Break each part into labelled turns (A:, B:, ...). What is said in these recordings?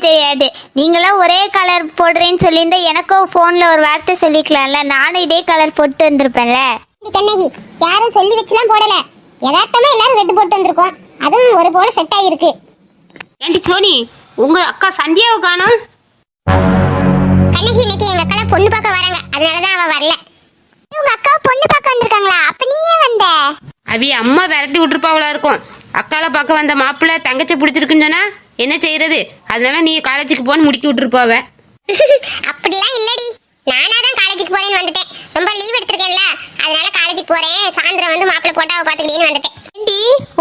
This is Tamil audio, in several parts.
A: தெரியாது. நீங்களாம் ஒரே கலர் போடுறேன்னு சொல்லியிருந்தா எனக்கும் ஃபோனில் ஒரு வார்த்தை சொல்லிக்கலாம்ல, நானும் இதே கலர் போட்டு வந்திருப்பேன்ல.
B: கண்ணகி, யாரும் சொல்லி வச்சுலாம் போடல, யதார்த்தமா எல்லாரும் ரெட்டு போட்டு வந்திருக்கோம். அதுவும் ஒரு போல செட் ஆகிருக்கு.
C: ஏண்டி சோனி, உங்க அக்கா சந்தியாவை காணோம்?
B: கண்ணகி, இன்னைக்கு எங்க அக்கா பொண்ணு பார்க்க வராங்க, அதனாலதான் அவ வரல. உங்க அக்கா பொண்ணு பார்க்க வந்திருக்காங்களா? அப்ப நீ ஏன் வந்த?
C: அவி அம்மா விரட்டி விட்டுருப்பாவளா இருக்கும். அக்கால பார்க்க வந்த மாப்பிள்ள தங்கச்சி பிடிச்சிருக்குன்னு சொன்னா என்ன செய்யறது? அதனால நீ காலேஜுக்கு போன்னு முடுக்கி விட்டுருப்பாவ.
B: அப்படிலாம் இல்லடி, நானாதான் காலேஜுக்கு போறேன்னு வந்துட்டேன். ரொம்ப லீவ் எடுத்திருக்கேன்ல, அதனால காலேஜுக்கு போறேன். சாயந்தரம் வந்து மாப்பிள்ள போட்டாவை பாத்துக்கிட்டேன்னு வந்துட்டேன்.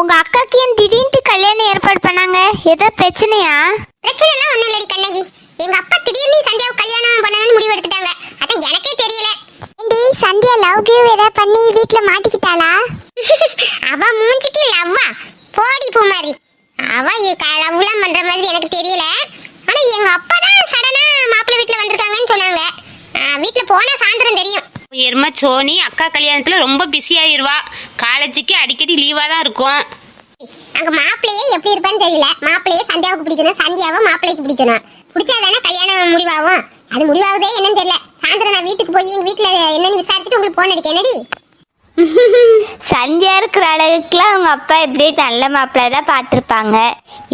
A: உங்க அக்காக்கு ஏன் திடீர்னு கல்யாணம் ஏற்பாடு பண்ணாங்க? ஏதோ பிரச்சனையா?
B: பிரச்சனை எல்லாம் ஒண்ணும் இல்லடி கண்ணகி, எங்க அப்பா திடீர்னு சந்தியாவுக்கு கல்யாணம் பண்ணணும்னு முடிவு எடுத்துட்டாங்க. அதான் எனக்கே தெரியல. சந்தியா லவ் கிவ் ஏதாவது பண்ணி வீட்ல மாட்டிக்கிட்டாளா? அவ மூஞ்சிக்கு லவ்வா? போடி பூ மாதிரி. அவ லவ்லாம் பண்ற மாதிரி எனக்கு தெரியல. ஆனா எங்க அப்பா தான் சடனா மாப்பிள்ளை வீட்ல வந்திருக்காங்கன்னு சொன்னாங்க. வீட்ல போனா சாயந்தரம் தெரியும்.
C: எருமா சோனி அக்கா கல்யாணத்துல ரொம்ப பிஸி ஆயிருவா. காலேஜுக்கு அடிக்கடி லீவா தான் இருக்கும்.
B: அங்க மாப்பிள்ளையே எப்படி இருப்பான்னு தெரியல. மாப்பிள்ளையே சந்தியாவுக்கு பிடிக்கணும், சந்தியாவை மாப்பிள்ளைக்கு பிடிக்கணும். பிடிச்சாதானே கல்யாணம் முடிவாகும். அது முடிவாகுதே என்னன்னு தெரியல. சாயந்தரம் நான் வீட்டுக்கு போய் எங்க வீட்டுல என்னன்னு விசாரிச்சுட்டு உங்களுக்கு போன் அடிக்க. என்னடி
A: சந்தியா இருக்கிற அளவுக்குலாம் உங்க அப்பா எப்படியே நல்ல மாப்பிள்ளை தான் பார்த்துருப்பாங்க.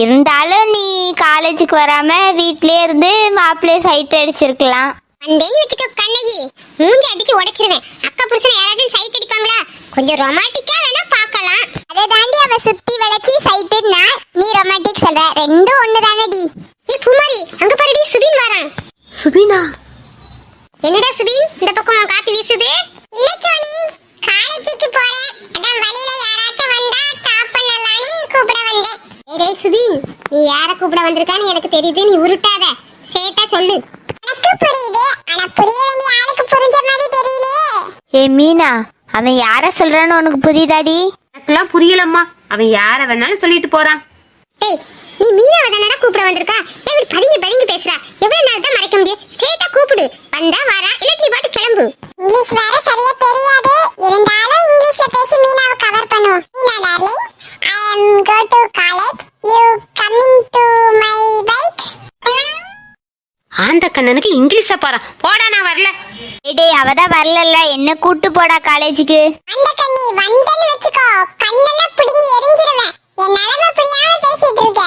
A: இருந்தாலும் நீ காலேஜுக்கு வராம வீட்லயே இருந்து மாப்பிள்ளைய சைட் அடிச்சிருக்கலாம்.
B: வந்தேன்னு வச்சுக்க கண்ணகி, மூஞ்சி அடிச்சு உடைச்சிருவேன். அக்கா புருஷனை யாராவது சைட் அடிப்பாங்களா? கொஞ்சம் ரொமான்டிக்கா வேணா பார்க்கலாம். அதை தாண்டி அவ சுத்தி வளைச்சி சைட்டுன்னா நீ ரொமான்டிக் சொல்ற. ரெண்டும் ஒண்ணு தானடி. ஏ பூமாரி, அங்க பாருடி சுபின் வரான்.
C: சுபினா?
B: என்னடா சுபின், இந்த பக்கம் காத்து வீசுது? இல்ல சோனி, காலேஜுக்கு போறேன். அதான் வழியில யாராச்சும் வந்தா ஸ்டாப் பண்ணலாம்னு கூப்பிட வந்தேன். டேய் சுபின், நீ யாரை கூப்பிட வந்திருக்கான்னு எனக்கு தெரியுது. நீ உருட்டாத, சேட்டா சொல்லு. எனக்கு புரியுது, ஆனா புரிய வேண்டிய ஆளுக்கு புரிஞ்ச மாதிரி தெரியலையே.
A: ஏ மீனா, அவன் யார சொல்றான்னு உனக்கு புரியுதாடி?
C: எனக்குலாம் புரியலம்மா. அவன் யார வேணாலும் சொல்லிட்டு போறான்.
B: டேய், நீ மீனாவை தானடா கூப்பிட வந்திருக்கா? ஏன் இப்படி பதுங்கி பதுங்கி பேசுறா? எவ்வளவு நாள் தான் மறைக்க முடியும்? ஸ்ட்ரெயிட்டா கூப்பிடு, வந்தா வரா, இல்ல நீ பாட்டு கிளம்பு. இங்கிலீஷ் வேற சரியா தெரியாது, இருந்தாலும் இங்கிலீஷ்ல பேசி மீனாவை கவர் பண்ணுவோம். Meena darling, I am go to college. You coming to my bike?
C: ஆந்த கண்ணனுக்கு இங்கிலீஷ பாரு. போடா, நான் வரல.
A: டேய், அவதான் வரலல்ல, என்ன கூட்டு போடா காலேஜுக்கு.
B: அந்த கண்ணி வந்தேன்னு வெச்சுக்கோ, கண்ணெல்லாம் பிடுங்கி எரிஞ்சிருவேன். என் நிலைமை புரியாம பேசிட்டு இருக்க.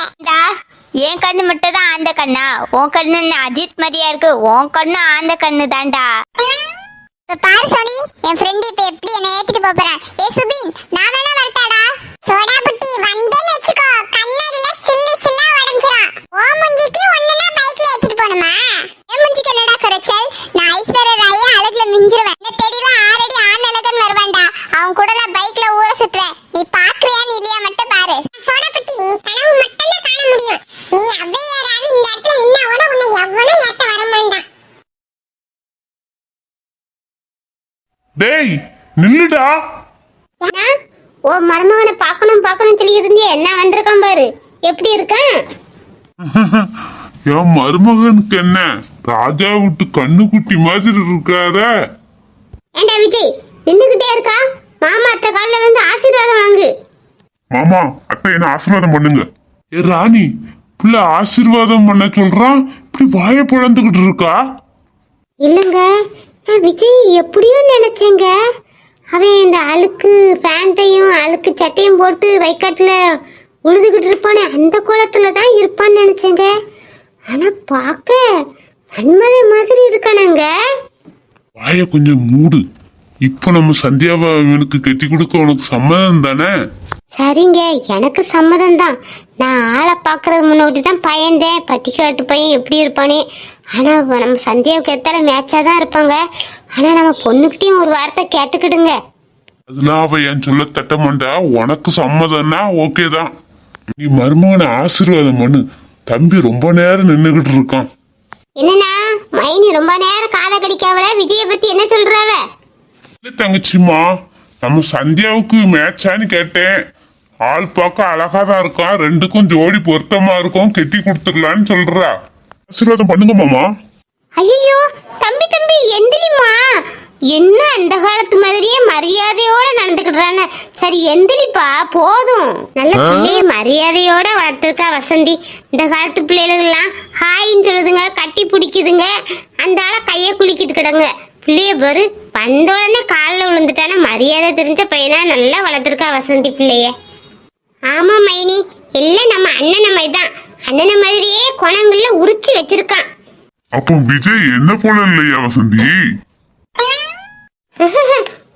A: என் கண்ணு மட்டும் தான் ஆந்த கண்ணா? உன் கண்ணு அஜித் மாதிரியா இருக்கு. உன் கண்ணு ஆந்த கண்ணு தான்டா.
B: பாரு சோனி, என் ஃப்ரெண்ட் இப்ப எப்படி என்ன ஏத்திட்டு போறான். ஏ சுபின், நான் வேணா வரட்டாடா? சோடா புட்டி, வந்தேன்னு வெச்சுக்கோ, கண்ணாடில சில்லு சில்லா உடைஞ்சிரும். ஓ மூஞ்சிக்கு ஒண்ணுனா பைக்ல ஏத்திட்டு போணுமா? என் மூஞ்சிக்கு என்னடா குறைச்சல்? நான் ஐஸ்வர்யா ராயை அழகுல மிஞ்சிருவேன். இந்த தெரியல ஆல்ரெடி ஆண் அழகன் வருவான்டா. அவன் கூட நான் பைக்ல ஊர சுத்துவேன். நீ பாக்குறியா நீ இல்லையா மட்டும் பாரு. சோடா புட்டி, நீ கனவு மட்டும் தான் காண முடியும். நீ அவ்வையாராவி இந்த இடத்துல நின்னாவோட உன்னை எவனும் ஏத்த வரமாட்டான்.
D: டேய் நில்லுடா.
B: ஏன்னா ஓ மருமகனை பார்க்கணும் பார்க்கணும் சொல்லி இருந்தியே, என்ன வந்திருக்கான் பாரு, எப்படி இருக்கான்?
D: என் மருமகனுக்கு என்ன ராஜா விட்டு கண்ணுக்குட்டி மாதிரி இருக்கார.
B: ஏண்டா விஜய், நின்னுகிட்டே இருக்கா? மாமா அத்தை காலில் வந்து ஆசீர்வாதம் வாங்கு.
D: மாமா அத்தை என்ன ஆசீர்வாதம் பண்ணுங்க. ஏ ராணி, பிள்ளை ஆசீர்வாதம் பண்ண சொல்றான், இப்படி வாய பிழந்துகிட்டு இருக்கா.
B: இல்லைங்க, நான் விஜய் எப்படியோ நினைச்சேங்க. அவன் இந்த அழுக்கு பேண்ட்டையும் அழுக்கு சட்டையும் போட்டு வைக்காட்டுல உழுதுகிட்டு இருப்பானே, அந்த கோலத்துல தான் இருப்பான்னு நினைச்சேங்க. ஆனா பார்க்க மன்மதன் மாதிரி இருக்கானங்க.
D: வாய கொஞ்சம் மூடு. இப்ப நம்ம சந்தியாவை இவனுக்கு கட்டி கொடுக்க உனக்கு சம்மதம் தானே?
B: சரிங்க, எனக்கு சம்மதம் தான். நான் ஆளை பார்க்கறது முன்னாடி தான் பயந்தேன், பட்டிக்காட்டு பையன் எப்படி இருப்பானே. ஆனால் நம்ம சந்தியாவுக்கு எத்தால மேட்சாக தான் இருப்பாங்க. ஆனால் நம்ம பொண்ணுக்கிட்டையும் ஒரு வார்த்தை கேட்டுக்கிடுங்க.
D: அதெல்லாம் அவ என் சொல்ல தட்ட மாட்டா. உனக்கு சம்மதம்னா ஓகே தான். நீ மருமகனை ஆசீர்வாதம் பண்ணு. தம்பி ரொம்ப நேரம் நின்னுகிட்டு இருக்கான்.
B: என்னன்னா மைனி ரொம்ப நேரம் காதை கடிக்காவல, விஜயை பத்தி என்ன சொல்றாவ?
D: இல்ல தங்கச்சிம்மா, நம்ம சந்தியாவுக்கு மேட்சான்னு கேட்டேன். ஆள் பார்க்க அழகா தான் இருக்கான், ரெண்டுக்கும் ஜோடி பொருத்தமா இருக்கும், கெட்டி கொடுத்துடலான்னு சொல்றா. ஆசீர்வாதம் பண்ணுங்க மாமா.
B: ஐயோ தம்பி தம்பி எந்திரிமா, என்ன அந்த காலத்து மாதிரியே மரியாதையோட நடந்துக்கிடுறானே. சரி எந்திரிப்பா, போதும். நல்ல பிள்ளைய மரியாதையோட வளர்த்துருக்கா வசந்தி. இந்த காலத்து பிள்ளைகளெல்லாம் ஹா இருக்குதுங்க, கட்டி பிடிக்குதுங்க. அந்த ஆளை கையை குலுக்கிட்டு கிடங்க. பிள்ளைய பாரு, வந்த உடனே காலில் விழுந்துட்டானா மரியாதை தெரிஞ்ச பையனா நல்லா வளர்த்துருக்கா வசந்தி பிள்ளைய. ஆமா மைனி, எல்லாம் நம்ம அண்ணனை மாதிரி தான். அண்ணனை மாதிரியே குணங்கள்ல உரிச்சு வச்சிருக்கான்.
D: அப்போ விஜய் என்ன போல இல்லையா வசந்தி?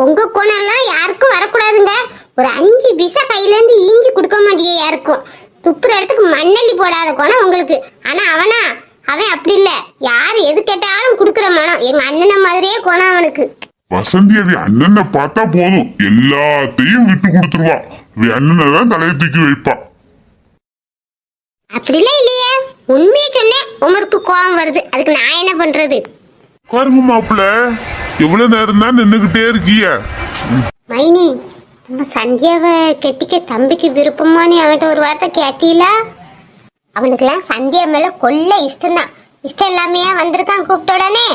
B: உங்க குணம்லாம் யாருக்கும் வரக்கூடாதுங்க. ஒரு 5 பைசா கையில இருந்து ஈஞ்சி கொடுக்க மாட்டியே யாருக்கும். துப்புற இடத்துக்கு மண்ணள்ளி போடாத குணம் உங்களுக்கு. ஆனா அவன் அப்படி இல்ல, யாரு எது கேட்டாலும் குடுக்கற மனம். எங்க அண்ணனை மாதிரியே குணம் அவனுக்கு.
D: வசந்தி அவ அண்ணனை பார்த்தா போதும், எல்லாத்தையும் விட்டு கொடுத்துருவா. அண்ணனை தான் தலையை தூக்கி வைப்பா.
B: அப்படிலாம் இல்லையே, உண்மையை சொன்னேன். உமருக்கு கோபம் வருது, அதுக்கு நான் என்ன பண்றது?
D: பாருங்க மாப்பிள்ள, எவ்வளவு நேரம் தான் நின்னுகிட்டே இருக்கிய?
B: மைனி, நம்ம சந்தியாவை கெட்டிக்க தம்பிக்கு விருப்பமானு அவன்கிட்ட ஒரு வார்த்தை கேட்டீங்களா? அவனுக்குலாம் சந்தியா மேல கொல்ல இஷ்டம்தான். இஷ்டம் இல்லாமையா வந்திருக்கான் கூப்பிட்ட உடனே.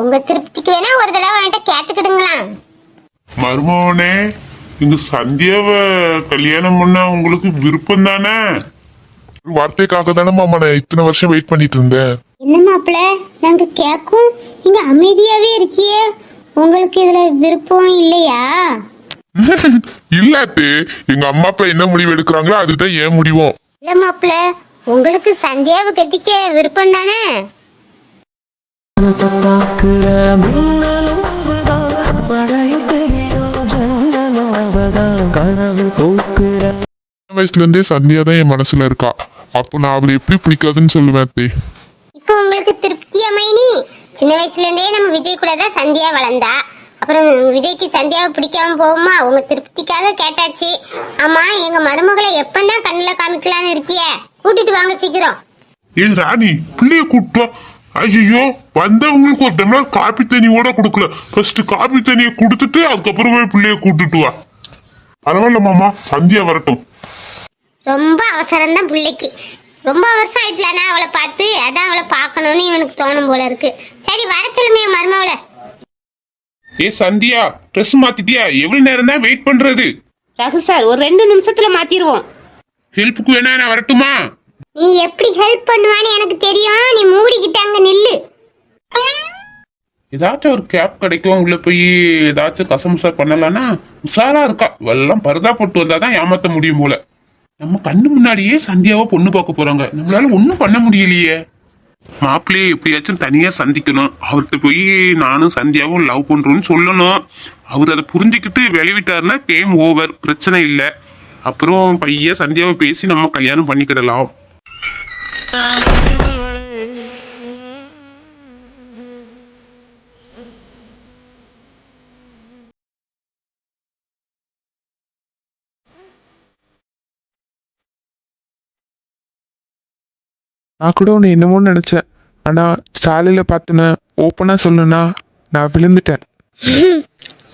B: உங்க திருப்திக்கு வேணா ஒரு தடவை அவன்கிட்ட கேட்டுக்கிடுங்களா?
D: மருமவனே, இங்க சந்தியாவை கல்யாணம் பண்ண உங்களுக்கு விருப்பம் தானே? ஒரு வார்த்தைக்காக தானே மாமா நான் இத்தனை வருஷம் வெயிட் பண்ணிட்டு இருந்தேன்.
B: என்ன மாப்பிள்ள, நாங்க கேட்கும் நீங்க அமைதியாவே இருக்கியே. உங்களுக்கு இதுல விருப்பம் இல்லையா?
D: இல்லாத்து எங்க அம்மா அப்பா என்ன முடிவு எடுக்கிறாங்களோ அதுதான் ஏன் முடிவும்.
B: இல்ல மாப்பிள்ள, உங்களுக்கு சந்தியாவை கட்டிக்க விருப்பம் தானே?
D: வயசுல இருந்தே சந்தியா தான் என் மனசுல இருக்கா. அப்போ நான் அவளை எப்படி பிடிக்காதுன்னு சொல்லுவேன்.
B: இப்போ உங்களுக்கு திருப்தியா மைனி? சின்ன வயசுல இருந்தே நம்ம விஜய் கூட தான் சந்தியா வளர்ந்தா. அப்புறம் விஜய்க்கு சந்தியாவை பிடிக்காம போகுமா? உங்க திருப்திக்காக கேட்டாச்சு. ஆமா, எங்க மருமகளை எப்பதான் கண்ணுல காமிக்கலான்னு இருக்கிய? கூட்டிட்டு வாங்க சீக்கிரம்.
D: ஏ ராணி, பிள்ளைய கூப்பிட்டா. ஐயோ, வந்தவங்களுக்கு ஒரு டம்ளர் காபி தண்ணியோட கொடுக்கல. ஃபர்ஸ்ட் காபி தண்ணியை கொடுத்துட்டு அதுக்கப்புறமே பிள்ளைய கூட்டிட்டு வா. பரவாயில்ல மாமா, சந்தியா வரட்டும்.
B: ரொம்ப அவசரம் தான் பிள்ளைக்கு. ரொம்ப வருஷம் ஆயிட்டலனா அவளை பார்த்து, அதான் அவளை பார்க்கணும்னு இவனுக்கு தோணும் போல இருக்கு. சரி, வர சொல்லுங்க என் மருமவளை.
E: ஏ சந்தியா, ட்ரெஸ் மாத்திட்டியா? எவ்வளவு நேரம் தான் வெயிட் பண்றது?
C: ரகு சார், ஒரு 2 நிமிஷத்துல மாத்திடுவோம்.
E: ஹெல்ப்புக்கு வேணா நான் வரட்டுமா?
B: நீ எப்படி ஹெல்ப் பண்ணுவான்னு எனக்கு தெரியும். நீ மூடிக்கிட்டு அங்க நில்லு.
E: ஏதாச்சும் ஒரு கேப் கிடைக்கும், உள்ள போய் ஏதாச்சும் கசமுசா பண்ணலாம்னா உஷாரா இருக்கா. எல்லாம் பரதா போட்டு வந்தாதான் ஏமாத்த முடியும் போல. நம்ம கண்ணு முன்னாடியே சந்தியாவை பொண்ணு பார்க்க போறாங்க, நம்மளால ஒன்றும் பண்ண முடியலையே. மாப்பிள்ளையே எப்படியாச்சும் தனியா சந்திக்கணும். அவர்கிட்ட போய் நானும் சந்தியாவும் லவ் பண்றோம்னு சொல்லணும். அவர் அதை புரிஞ்சுக்கிட்டு வெளிவிட்டாருன்னா கேம் ஓவர், பிரச்சனை இல்லை. அப்புறம் பையன் சந்தியாவை பேசி நம்ம கல்யாணம் பண்ணிக்கிடலாம்.
F: நான் கூட ஒன்று என்னமோ நினச்சேன். ஆனால் சாலையில் பார்த்தேன்னு ஓப்பனாக சொல்லணும்னா நான் விழுந்துட்டேன்.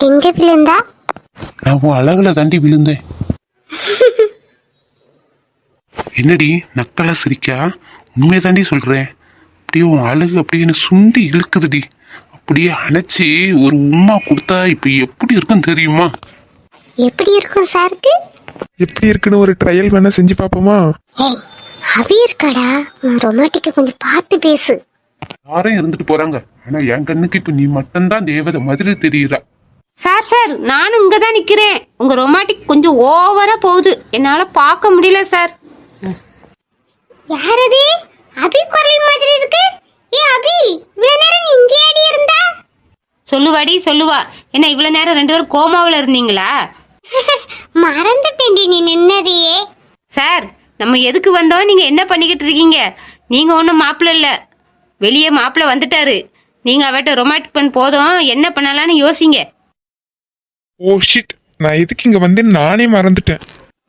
B: எங்க விழுந்தா?
E: நான் உன் அழகுல தாண்டி விழுந்தேன். என்னடி நக்கலா சிரிக்கா? உண்மையை தாண்டி சொல்றேன். அப்படியே உன் அழகு அப்படியே என்ன சுண்டி இழுக்குதுடி. அப்படியே அணைச்சி ஒரு உம்மா கொடுத்தா இப்ப எப்படி இருக்கும் தெரியுமா?
B: எப்படி இருக்கும் சாருக்கு?
F: எப்படி இருக்குன்னு ஒரு ட்ரையல் வேணா செஞ்சு பார்ப்போமா?
B: ஏய், அவி இருக்காடா, ரொமாட்டிக்க கொஞ்சம் பார்த்து பேசு.
E: யாரும் இருந்துட்டு போறாங்க, ஆனா என் கண்ணுக்கு இப்ப நீ மட்டும்தான் தேவதை மாதிரி தெரியுறா.
C: சார், நானும் இங்க தான் நிக்கிறேன். உங்க ரொமாட்டிக் கொஞ்சம் ஓவரா போகுது, என்னால பார்க்க முடியல சார்.
B: யாரது? அபி குரல் மாதிரி இருக்கு. ஏ அபி, இவ்வளவு நேரம் நீ இங்கே ஆடி இருந்தா?
C: சொல்லுவா. என்ன இவ்வளவு நேரம் 2 பேரும் கோமாவில் இருந்தீங்களா?
B: மறந்துட்டேன்டி நீ நின்னதையே.
C: சார், நம்ம எதுக்கு வந்தோம், நீங்க என்ன பண்ணிக்கிட்டு இருக்கீங்க? நீங்க ஒன்றும் மாப்பிள்ள இல்ல, வெளியே மாப்பிள்ள வந்துட்டாரு. நீங்க அவட்ட ரொமாட்டிக் பண்ண போதும், என்ன பண்ணலான்னு யோசிங்க.
F: ஓ ஷிட், நான் எதுக்கு இங்கே வந்தேன்னு நானே மறந்துட்டேன்.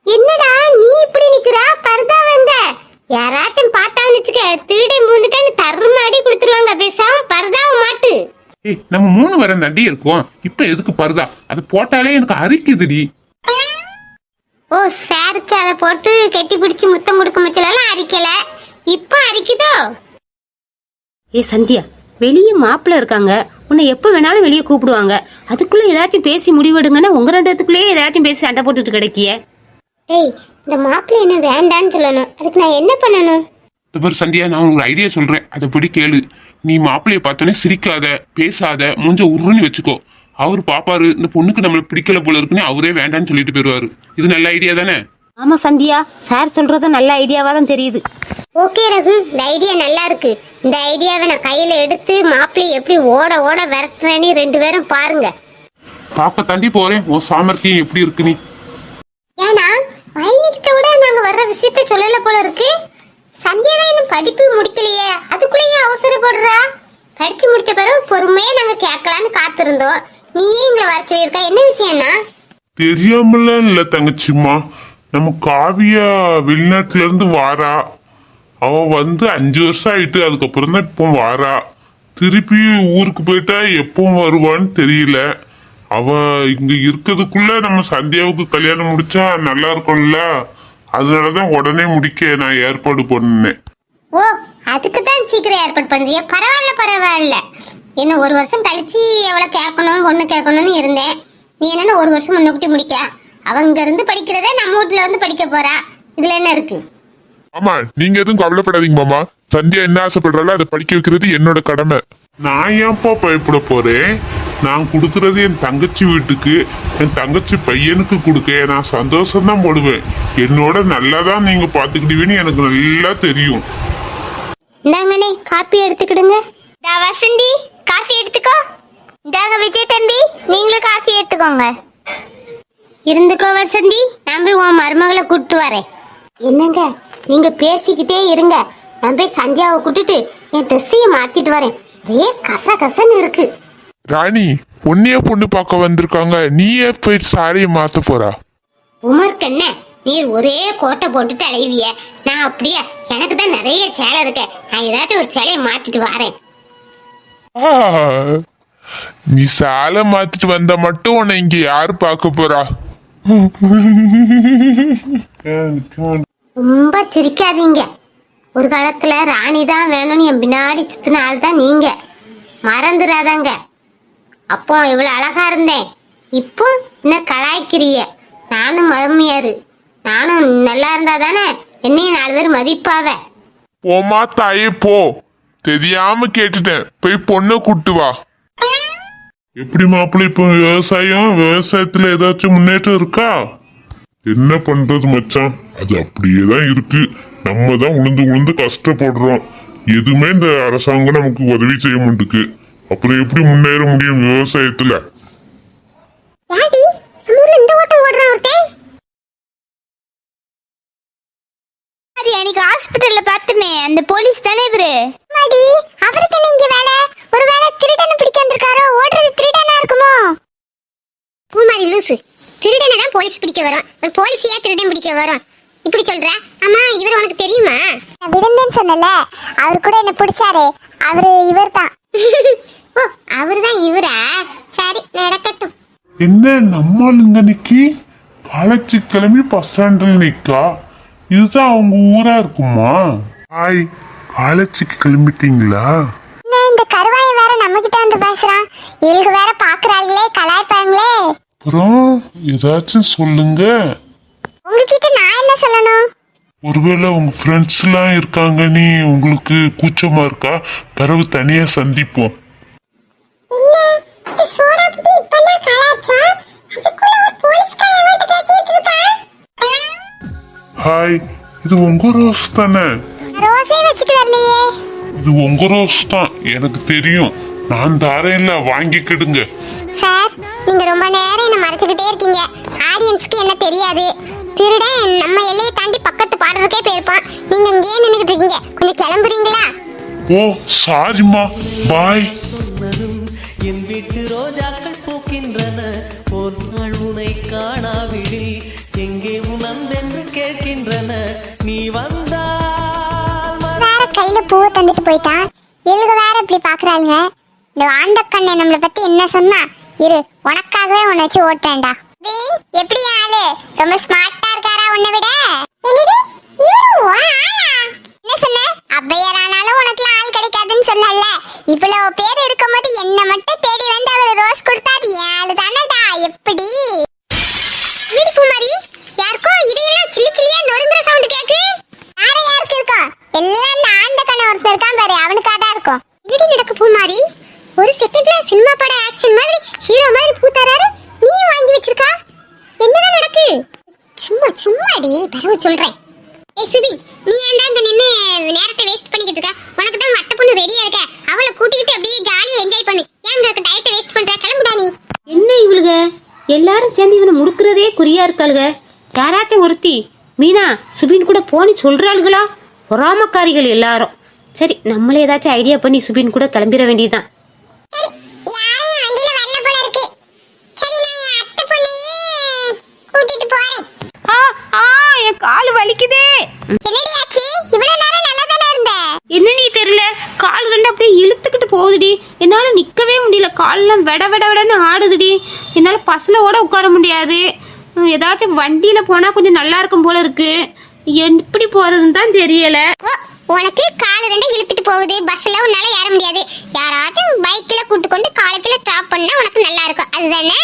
B: என்னடா நீ இப்படி நிக்கிறா? பர்தா வந்த யாராச்சும் பார்த்தான்னு வச்சுக்க, திருடை மூந்துட்டான்னு தருமாடி கொடுத்துருவாங்க. பேசாம பர்தாவை மாட்டு.
E: ஏய், நம்ம 3 பேரும் தாண்டி இருக்கோம், இப்ப எதுக்கு பருதா? அது போட்டாலே எனக்கு அரிக்குதுடி.
B: ஓ, சாருக்கு அதை போட்டு கெட்டி பிடிச்சி முத்தம் கொடுக்க முச்சலாம் அரிக்கல, இப்போ அரிக்குதோ?
C: ஏ சந்தியா, வெளியே மாப்பிள்ள இருக்காங்க, உன்னை எப்போ வேணாலும் வெளியே கூப்பிடுவாங்க. அதுக்குள்ள ஏதாச்சும் பேசி முடிவெடுங்கன்னா உங்க 2 பேத்துக்குள்ளேயே ஏதாச்சும் பேசி சண்டை போட்டுட்டு கிடைக்கிய.
B: ஏய், இந்த மாப்பிள்ளை என்ன வேண்டான்னு சொல்லணும், அதுக்கு நான் என்ன பண்ணணும்?
E: இவர் சந்தியா, நான் உங்களுக்கு ஐடியா சொல்றேன், அதை படி கேளு. நீ மாப்பிள்ளைய பார்த்தோன்னே சிரிக்காத, பேசாத, மூஞ்ச உருன்னு வச்சுக்கோ. அவர் பாப்பாரு இந்த பொண்ணுக்கு நம்மள பிடிக்கல போல இருக்குன்னு அவரே வேண்டான்னு சொல்லிட்டு போயிருவாரு. இது நல்ல ஐடியா தானே?
C: ஆமா சந்தியா, சார் சொல்றதும் நல்ல ஐடியாவா தான் தெரியுது.
B: ஓகே ரகு, இந்த ஐடியா நல்லா இருக்கு. இந்த ஐடியாவை நான் கையில எடுத்து மாப்பிள்ளையை எப்படி ஓட ஓட விரட்டுறேன்னு 2 பேரும் பாருங்க.
E: பார்க்க தாண்டி போறேன் உன் சாமர்த்தியம் எப்படி இருக்கு. நீ
B: ஏன்னா மைனிக்கிட்ட கூட நாங்க வர்ற விஷயத்த சொல்லல போல இருக்கு. சந்தியா தான் இன்னும் படிப்பு முடிக்கலையே, அதுக்குள்ளேயே அவசரப்படுறா. படிச்சு முடிச்ச பிறகு பொறுமையா நாங்க கேட்கலான்னு காத்திருந்தோம். நீயே எங்களை வர சொல்லியிருக்கா, என்ன விஷயம்னா?
D: தெரியாமல இல்ல தங்கச்சிம்மா, நம்ம காவியா வெளிநாட்டுல இருந்து வாரா. அவ வந்து 5 வருஷம் ஆயிட்டு, அதுக்கப்புறம் தான் இப்போ வாரா. திருப்பி ஊருக்கு போயிட்டா எப்போ வருவான்னு தெரியல. அவ இங்க இருக்கிறதுக்குள்ள நம்ம சந்தியாவுக்கு கல்யாணம் முடிச்சா நல்லா இருக்கும்ல. அதனாலதான் உடனே முடிக்க நான் ஏற்பாடு பண்ணேன்.
B: ஓ, அதுக்கு தான் சீக்கிரம் ஏற்பாடு பண்றியா? பரவாயில்ல பரவாயில்ல. என்ன 1 வருஷம் கழிச்சு எவ்வளவு கேட்கணும், பொண்ணு கேட்கணும்னு இருந்தேன். நீ என்னன்னா 1 வருஷம் முன்னுக்குட்டி முடிக்க. அவங்க இருந்து படிக்கிறத நம்ம வீட்டுல வந்து படிக்க போறா. இதுல என்ன இருக்கு?
F: ஆமா, நீங்க எதுவும் கவலைப்படாதீங்க மாமா. சந்தியா என்ன ஆசைப்படுறாளோ அதை படிக்க வைக்கிறது என்னோட கடமை.
D: நான் ஏன்ப்பா பயப்பட போறேன்? நான் கொடுக்கறது என் தங்கச்சி வீட்டுக்கு, என் தங்கச்சி பையனுக்கு கொடுக்க நான் சந்தோஷம்தான் போடுவேன். என்னோட நல்லாதான் நீங்க பாத்துக்கிட்டீங்கன்னு எனக்கு நல்லா தெரியும்.
B: இந்தாங்கண்ணே, காப்பி எடுத்துக்கிடுங்க.
A: வசந்தி காஃபி எடுத்துக்கோ. இந்தாங்க விஜய் தம்பி, நீங்களும் காஃபி எடுத்துக்கோங்க.
B: இருந்துக்கோ வசந்தி, நான் போய் உன் மருமகளை கூப்பிட்டு வரேன். என்னங்க, நீங்க பேசிக்கிட்டே இருங்க. நான் போய் சந்தியாவை கூட்டிட்டு என் ட்ரெஸ்ஸையை மாத்திட்டு வரேன். ஒரே கச கசன்னு இருக்கு.
F: ராணி, உன்னையே பொண்ணு பார்க்க வந்திருக்காங்க, நீயே போய் சாரியை மாத்த போறா?
B: உமருக்கு என்ன, நீர் ஒரே கோட்டை போட்டுட்டு அலைவிய. நான் அப்படியே, எனக்கு தான் நிறைய சேலை இருக்கு. நான் ஏதாச்சும் ஒரு சேலையை மாத்திட்டு வரேன்.
F: ஆ, நீ சேலை மாத்திட்டு வந்தா மட்டும் உன்னை இங்க யாரு பார்க்க போறா?
B: ரொம்ப சிரிக்காதீங்க. ஒரு காலத்துல ராணி தான் வேணும்னு என் பின்னாடி சுத்தின ஆள் தான் நீங்க. மறந்துடாதாங்க. அப்போ இவ்வளவு அழகா இருந்தேன், இப்போ இன்னும் கலாய்க்கிறிய. நானும் மருமையாரு, நானும் நல்லா இருந்தா தானே என்னையும் 4 பேர் மதிப்பாவ.
F: போமா தாயே போ, தெரியாம கேட்டுட்டேன், போய் பொண்ணை கூட்டு வா.
D: எப்படி மாப்பிள்ளை இப்போ விவசாயத்துல ஏதாச்சும் முன்னேற்றம் இருக்கா? என்ன பண்றது மச்சான், அது அப்படியே தான் இருக்கு. நம்ம தான் உளுந்து உளுந்து கஷ்டப்படுறோம். எதுவுமே இந்த அரசாங்கம் நமக்கு உதவி செய்ய மாட்டுக்கு. அப்புறம் எப்படி முன்னேற முடியும் விவசாயத்துல?
B: யாடி நம்ம ஊர்ல இந்த ஓட்டம் ஓடுறான் ஒருத்தன்?
A: அது எனக்கு ஹாஸ்பிட்டல்ல பார்த்துமே அந்த போலீஸ் தானே இவரு.
B: மாடி, அவருக்கு என்ன இங்க வேலை? ஒருவேளை திருடனை பிடிக்க வந்திருக்காரோ? ஓடுறது திருடனா இருக்குமோ? பூமாரி லூசு, திருடனை தான் போலீஸ் பிடிக்க வரும். ஒரு போலீஸையா திருடன் பிடிக்க வரும்? இப்படி சொல்ற? ஆமா, இவர் உனக்கு தெரியுமா? விருந்தன் சொன்னல, அவர் கூட என்ன பிடிச்சாரு. அவரு இவர் தான். ஓ, அவர் தான் இவரா? சரி, நடக்கட்டும்.
D: என்ன நம்மளுங்க நிக்கி காலேஜ் கிளம்பி பஸ் ஸ்டாண்டில் நிக்கா? இதுதான் அவங்க ஊரா இருக்குமா? ஹாய், காலேஜுக்கு கிளம்பிட்டீங்களா?
B: இந்த கருவாயை வேற நம்ம கிட்ட வந்து பேசுறான். இவளுக்கு வேற பாக்குறாங்களே, கலாய்ப்பாங்களே.
D: அப்புறம் ஏதாச்சும் சொல்லுங்க.
B: உங்ககிட்ட நான் என்ன சொல்லணும்?
D: ஒருவேளை உங்க ஃப்ரெண்ட்ஸ் எல்லாம் இருக்காங்க, நீ உங்களுக்கு கூச்சமா இருக்கா? பிறகு தனியா சந்திப்போம்.
B: என்ன இந்த சோடா புடி இப்பதான் கலாச்சா? அதுக்குள்ள ஒரு போலீஸ்காரன் வந்து பேசிட்டு இருக்கா.
D: ஹாய், இது உங்க ரோஸ் தானே?
B: ரோஸே வச்சிட்டு வரலையே.
D: இது உங்க ரோஸ் தான், எனக்கு தெரியும். நான் தாரேன்ல, வாங்கிக்கிடுங்க.
B: சார், நீங்க ரொம்ப நேரம் என்ன மறைச்சிட்டே இருக்கீங்க. ஆடியன்ஸ்க்கு என்ன தெரியாது. திருடன் நம்ம எல்லையை தாண்டி பக்கத்து பாடுறதுக்கே போயிருப்பான். நீங்க இங்கேயே நின்னுகிட்டு இருக்கீங்க. கொஞ்சம் கிளம்புறீங்களா?
D: ஓ சாரிம்மா, பாய்.
G: என் வீட்டு ரோஜாக்கள் பூக்கின்றன, ஒரு நாள் உனை காணாவிடில் எங்கே உன் அன்பென்று கேட்கின்றன. நீ வந்தால்
B: வேற கையில பூவை தந்துட்டு போயிட்டான். இவங்க வேற இப்படி பாக்குறாளுங்க. இந்த ஆண்ட கண்ணை நம்மளை பத்தி என்ன சொன்னா? இரு, உனக்காகவே உன்னை வச்சு ஓட்டேன்டா. எப்படி ஆளு? ரொம்ப ஸ்மார்ட்டா இருக்காரா உன்னை விட? என்னது, இவரு ஆளா? என்ன சொன்ன? அவ்வையரானாலும் உனக்கு ஆள் கிடைக்காதுன்னு சொன்னல. இவ்வளவு பேர் இருக்கும்போது என்ன மட்டும் தேடி வந்து அவர் ரோஸ் கொடுத்தாது ஏழு தானடா. எப்படி பூமாரி, யாருக்கோ இதையெல்லாம் சில்லி சில்லியா நொறுங்குற சவுண்ட் கேக்கு. யாருக்கு இருக்கா? எல்லாம் அவனுக்காக தான் இருக்கும். என்னடி நடக்க பூமாரி? ஒரு செகண்ட்ல சினிமா பட ஆக்ஷன் மாதிரி ஹீரோ மாதிரி பூத்தாராரு, நீயும் வாங்கி வச்சிருக்கா? என்னதான் நடக்கு? சும்மா சும்மாடி, பரவ சொல்றேன். ஏய் சுபி, நீ ஏன்டா இங்க நின்னு நேரத்தை வேஸ்ட் பண்ணிக்கிட்டு இருக்க? உனக்கு தான் மத்த பொண்ணு ரெடியா இருக்க, அவளை கூட்டிக்கிட்டு அப்படியே ஜாலியா என்ஜாய் பண்ணு. ஏன் இந்த டயத்தை வேஸ்ட் பண்ற? கிளம்புடா நீ.
C: என்ன இவளுக எல்லாரும் சேர்ந்து இவனை முடுக்கிறதே குறியா இருக்காளுக. யாராச்சும் ஒருத்தி மீனா சுபின் கூட போனி சொல்றாளுகளா? பொறாமக்காரிகள் எல்லாரும். சரி, நம்மளே ஏதாச்சும் ஐடியா பண்ணி சுபின் கூட கிளம்பிட வேண்டியதுதான்.
B: யாரையும் வண்டியில வரல போல இருக்கு. சரி, நான் என் அத்தை பொண்ணையே கூட்டிட்டு போறேன்.
C: என் கால் வலிக்குதே.
B: என்னடி ஆச்சு? இவ்வளவு நேரம் நல்லா தானே இருந்த.
C: என்ன நீ தெரியல, கால் ரெண்டு அப்படியே இழுத்துக்கிட்டு போகுதுடி. என்னால நிக்கவே முடியல, கால்லாம் வெட வெட வெடன்னு ஆடுதுடி. என்னால பஸ்ல ஓட உட்கார முடியாது. ஏதாச்சும் வண்டியில போனா கொஞ்சம் நல்லா இருக்கும் போல இருக்கு. எப்படி போறதுன்னு தான் தெரியல.
B: உனக்கு கால் ரெண்டும் இழுத்துட்டு போகுது, பஸ்ல உன்னால ஏற முடியாது. யாராச்சும் பைக்ல கூட்டு கொண்டு காலேஜ்ல டிராப் பண்ணா உனக்கு நல்லா இருக்கும், அதுதானே?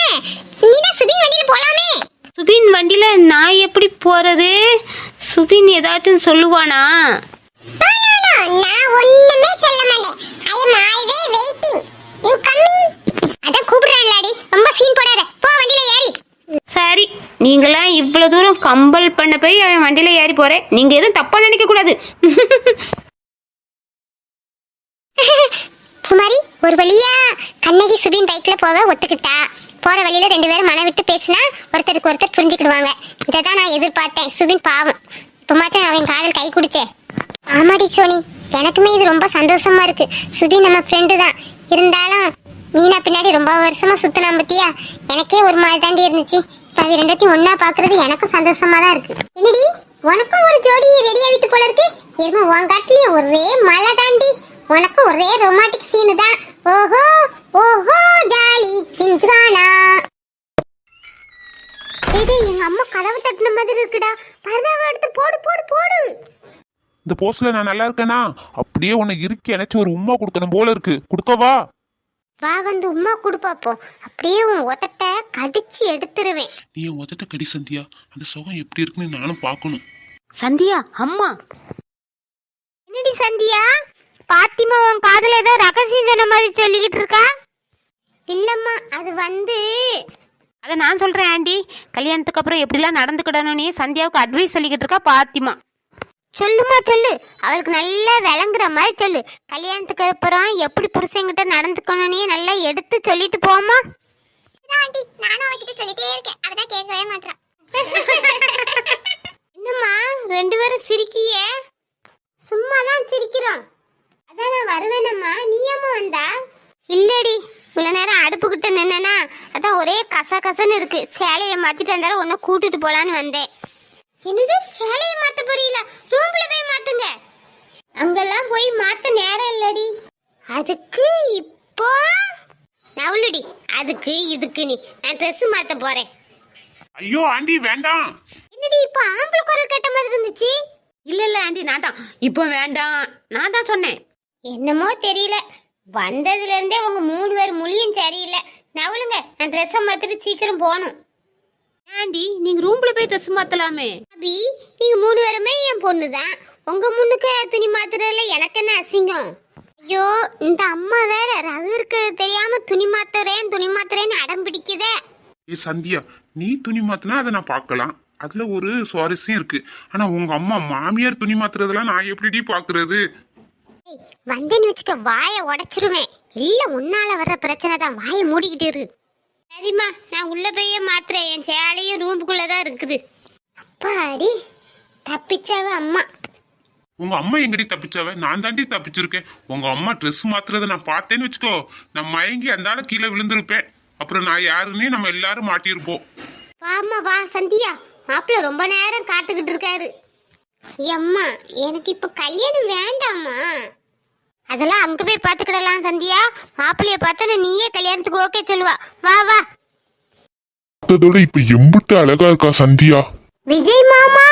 B: நீனா சுபின் வண்டியில போலாமே.
C: சுபின் வண்டியில நான் எப்படி போறது? சுபின் ஏதாச்சும் சொல்லுவானா?
B: நான் ஒண்ணுமே சொல்ல மாட்டேன். I am always waiting. You coming. அத கூப்பிடுறான்லாடி, ரொம்ப சீன் போடாத. போ வண்டியில ஏறி.
C: சரி, நீங்களாம் இவ்வளவு தூரம் கம்பல் பண்ண போய் அவன் வண்டியில ஏறி போறேன். நீங்க எதுவும் தப்பா நினைக்க கூடாது.
B: குமாரி, ஒரு வழியா கண்ணகி சுபின் பைக்ல போக ஒத்துக்கிட்டா. போற வழியில ரெண்டு பேரும் மன விட்டு பேசினா ஒருத்தருக்கு ஒருத்தர் புரிஞ்சுக்கிடுவாங்க. இதைதான் நான் எதிர்பார்த்தேன். சுபின் பாவம், இப்பமாச்சும் அவன் காதல் கை குடிச்சே. ஆமாடி சோனி, எனக்குமே இது ரொம்ப சந்தோஷமா இருக்கு. சுபின் நம்ம ஃப்ரெண்டு தான், இருந்தாலும் மீனா பின்னாடி ரொம்ப வருஷமா சுத்தினா பத்தியா, எனக்கே ஒரு மாதிரி தாண்டி இருந்துச்சு. இப்ப அது ரெண்டத்தையும் ஒன்னா பாக்குறது எனக்கும் சந்தோஷமா தான் இருக்கு. என்னடி, உனக்கும் ஒரு ஜோடி ரெடி ஆகிட்டு போல இருக்கு. இருமா, உன் காட்டுலயும் ஒரே மழை தாண்டி, உனக்கு ஒரே ரொமான்டிக் சீனு தான். ஓஹோ ஓஹோ ஜாலி சின்சானா. டேய், எங்க அம்மா கதவு தட்டின மாதிரி இருக்குடா. பரதாவை எடுத்து போடு போடு போடு.
E: இந்த போஸ்ட்ல நான் நல்லா இருக்கேனா? அப்படியே உன்னை இறுக்கி எனக்கு ஒரு உம்மா கொடுக்கணும் போல இருக்கு. கொடுக்கவா?
B: வா, வந்து உம்மா குடு பாப்போம். அப்படியே உன் உதட்ட கடிச்சு எடுத்துருவேன்.
E: நீ என் உதட்ட கடி சந்தியா, அந்த சுகம் எப்படி இருக்குன்னு நானும் பார்க்கணும்.
C: சந்தியா அம்மா.
B: என்னடி சந்தியா, பாத்திமா உன் காதுல ஏதோ ரகசியம் சொன்ன மாதிரி சொல்லிக்கிட்டு இருக்கா? இல்லம்மா, அது வந்து
C: அதை நான் சொல்றேன் ஆண்டி. கல்யாணத்துக்கு அப்புறம் எப்படிலாம் நடந்துக்கிடணும்னு சந்தியாவுக்கு அட்வைஸ் சொல்லிக்கிட்டு இருக்கா பாத்திமா.
B: சொல்லுமா சொல்லு, அவளுக்கு நல்லா விளங்குற மாதிரி சொல்லு. கல்யாணத்துக்கு அப்புறம் எப்படி புருஷங்கிட்ட நடந்துக்கணும்னு நல்லா எடுத்து சொல்லிட்டு போமா. நானும் அவகிட்ட சொல்லிட்டே இருக்கேன், அவதான் கேட்கவே மாட்டான். என்னம்மா ரெண்டு பேரும் சிரிக்கிய? சும்மாதான் சிரிக்கிறோம். அதான் நான் வருவேனம்மா, நீ ஏம்மா வந்தா? இல்லடி, இவ்வளவு நேரம் அடுப்புக்கிட்ட நின்னா அதான் ஒரே கச கசன்னு இருக்கு. சேலையை மாத்திட்டு இருந்தாலும் உன்னை கூட்டிட்டு போலான்னு வந்தேன். என்னது, சேலையை மாத்த புரியல? ரூம்ல போய் மாத்துங்க. அங்கெல்லாம் போய் மாத்த நேரம் இல்லடி. அதுக்கு இப்போ நவுலடி, அதுக்கு இதுக்கு நீ நான் ட்ரெஸ் மாத்த போறேன்.
E: ஐயோ ஆண்டி வேண்டாம்.
B: என்னடி இப்போ ஆம்பளை குரல் கேட்ட மாதிரி இருந்துச்சு?
C: இல்ல ஆண்டி, நான் தான் இப்போ வேண்டாம், நான் தான் சொன்னேன்.
B: என்னமோ தெரியல, வந்ததுல இருந்தே உங்க மூணு பேர் மொழியும் சரியில்லை. நவுலுங்க, நான் ட்ரெஸ்ஸை மாத்திட்டு சீக்கிரம் போகணும்.
C: ஆண்டி, நீங்க ரூம்ல போய் ட்ரெஸ் மாத்தலாமே.
B: அபி, நீங்க மூணு பேருமே என் பொண்ணுதான். உங்க முன்னுக்கு துணி மாத்துறதுல எனக்கு என்ன அசிங்கம்? ஐயோ, இந்த அம்மா வேற ரகு இருக்கிறது தெரியாம துணி மாத்துறேன்னு அடம் பிடிக்குதே.
E: ஏ சந்தியா, நீ துணி மாத்தினா அதை நான் பார்க்கலாம், அதுல ஒரு சுவாரஸ்யம் இருக்கு. ஆனா உங்க அம்மா மாமியார் துணி மாத்துறதெல்லாம் நான் எப்படி பாக்குறது?
B: வந்தேன்னு வச்சுக்க, வாயை உடைச்சிருவேன். இல்ல உன்னால வர்ற பிரச்சனை தான், வாயை மூடிக்கிட்டு இரு. சரிம்மா, நான் உள்ள போயே மாத்துறேன். என் சேலையும் ரூமுக்குள்ளதான் இருக்குது. அப்பாடி, தப்பிச்சாவ அம்மா.
E: உங்க அம்மா எங்கடி தப்பிச்சாவ? நான் தாண்டி தப்பிச்சிருக்கேன். உங்க அம்மா ட்ரெஸ் மாத்துறதை நான் பார்த்தேன்னு வச்சுக்கோ, நான் மயங்கி அந்தால கீழே விழுந்திருப்பேன். அப்புறம் நான் யாருன்னே நம்ம எல்லாரும் மாட்டியிருப்போம்.
B: வாமா வா சந்தியா, மாப்பிள்ள ரொம்ப நேரம் காத்துக்கிட்டு இருக்காரு. அம்மா, எனக்கு இப்ப கல்யாணம் வேண்டாமா? அதெல்லாம் அங்க போய் பாத்துக்கிடலாம் சந்தியா. மாப்பிள்ளைய பார்த்தா நீயே கல்யாணத்துக்கு ஓகே சொல்லுவா. வா வா.
D: இப்ப எம்பிட்டு அழகா இருக்கா சந்தியா.
B: விஜய் மாமா,